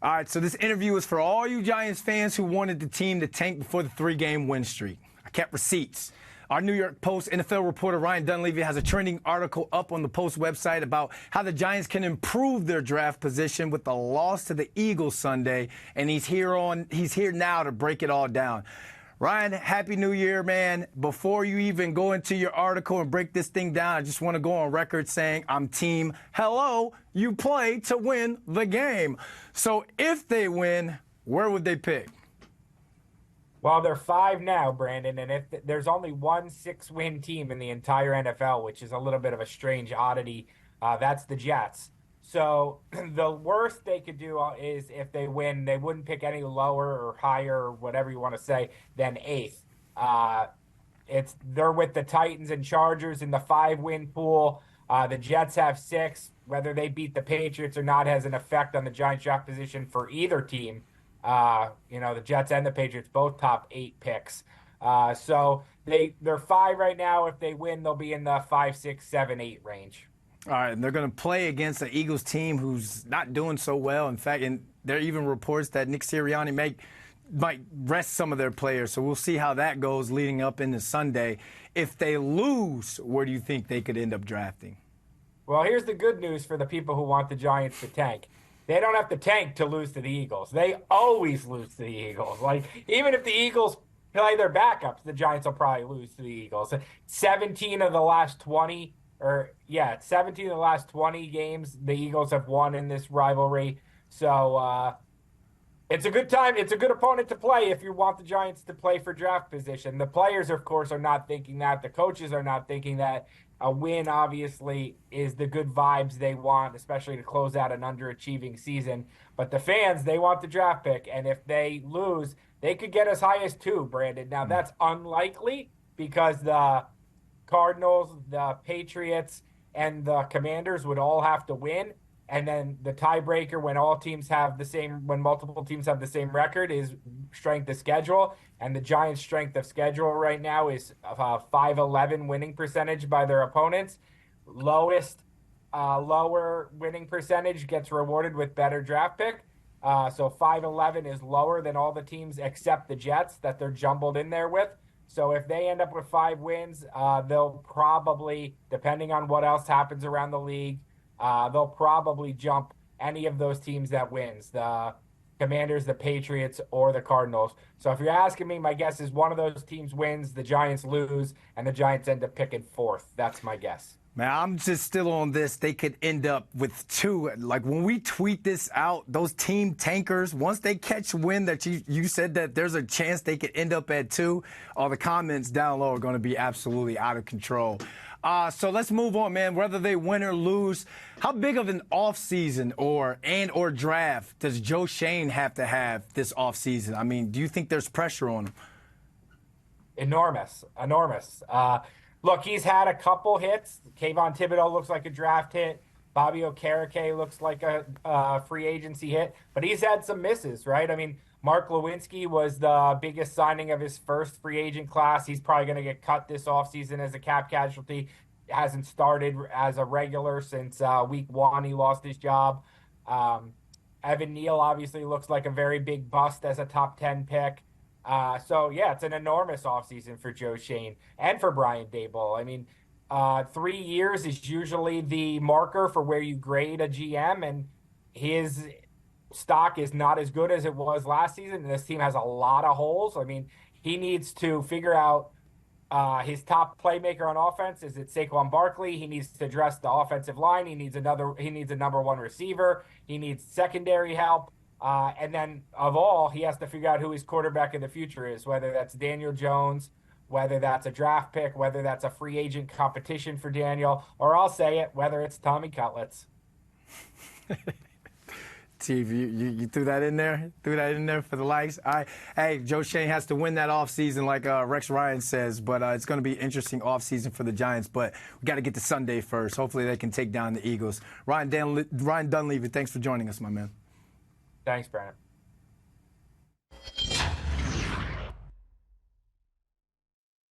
All right, so this interview is for all you Giants fans who wanted the team to tank before the 3-game win streak. I kept receipts. Our New York Post NFL reporter Ryan Dunleavy has a trending article up on the Post website about how the Giants can improve their draft position with the loss to the Eagles Sunday, and he's here now to break it all down. Ryan, Happy New Year, man. Before you even go into your article and break this thing down, I just want to go on record saying I'm team hello, you play to win the game. So if they win, where would they pick? Well, they're 5 now, Brandon, and if there's only one 6-win team in the entire NFL, which is a little bit of a strange oddity, that's the Jets. So the worst they could do is if they win, they wouldn't pick any lower or higher or whatever you want to say than 8th. They're with the Titans and Chargers in the 5-win pool. The Jets have 6. Whether they beat the Patriots or not has an effect on the Giants draft position for either team. The Jets and the Patriots both top 8 picks. So they're 5 right now. If they win, they'll be in the 5, 6, 7, 8 range. All right, and they're going to play against the Eagles team who's not doing so well. In fact, and there are even reports that Nick Sirianni might rest some of their players. So we'll see how that goes leading up into Sunday. If they lose, where do you think they could end up drafting? Well, here's the good news for the people who want the Giants to tank. They don't have to tank to lose to the Eagles. They always lose to the Eagles. Like, even if the Eagles play their backups, the Giants will probably lose to the Eagles. 17 of the last 20 games, the Eagles have won in this rivalry. So it's a good time. It's a good opponent to play if you want the Giants to play for draft position. The players, of course, are not thinking that. The coaches are not thinking that. A win, obviously, is the good vibes they want, especially to close out an underachieving season. But the fans, they want the draft pick. And if they lose, they could get as high as 2, Brandon. Now, that's unlikely because the Cardinals, the Patriots, and the Commanders would all have to win. And then the tiebreaker when multiple teams have the same record is strength of schedule. And the Giants' strength of schedule right now is 511 winning percentage by their opponents. Lower winning percentage gets rewarded with better draft pick. So 511 is lower than all the teams except the Jets that they're jumbled in there with. So if they end up with 5 wins, they'll probably, depending on what else happens around the league, they'll probably jump any of those teams that wins, the Commanders, the Patriots, or the Cardinals. So if you're asking me, my guess is one of those teams wins, the Giants lose, and the Giants end up picking 4th. That's my guess. Man, I'm just still on this. They could end up with 2. Like, when we tweet this out, those team tankers, once they catch wind that you said that there's a chance they could end up at 2, all the comments down low are going to be absolutely out of control. So let's move on, man. Whether they win or lose, how big of an offseason or draft does Joe Schoen have to have this offseason? I mean, do you think there's pressure on him? Enormous. Look, he's had a couple hits. Kayvon Thibodeau looks like a draft hit. Bobby Okereke looks like a free agency hit. But he's had some misses, right? I mean, Mark Lewinsky was the biggest signing of his first free agent class. He's probably going to get cut this offseason as a cap casualty. Hasn't started as a regular since week 1. He lost his job. Evan Neal obviously looks like a very big bust as a top 10 pick. It's an enormous offseason for Joe Schoen and for Brian Daboll. I mean, 3 years is usually the marker for where you grade a GM, and his stock is not as good as it was last season. And this team has a lot of holes. I mean, he needs to figure out his top playmaker on offense. Is it Saquon Barkley? He needs to address the offensive line. He needs a number 1 receiver. He needs secondary help. And then, of all, he has to figure out who his quarterback of the future is, whether that's Daniel Jones, whether that's a draft pick, whether that's a free agent competition for Daniel, or I'll say it, whether it's Tommy Cutlets. Steve, you threw that in there? Threw that in there for the likes? All right. Hey, Joe Schoen has to win that offseason like Rex Ryan says, but it's going to be an interesting offseason for the Giants. But we got to get to Sunday first. Hopefully they can take down the Eagles. Ryan Dunleavy, thanks for joining us, my man. Thanks, Brandon.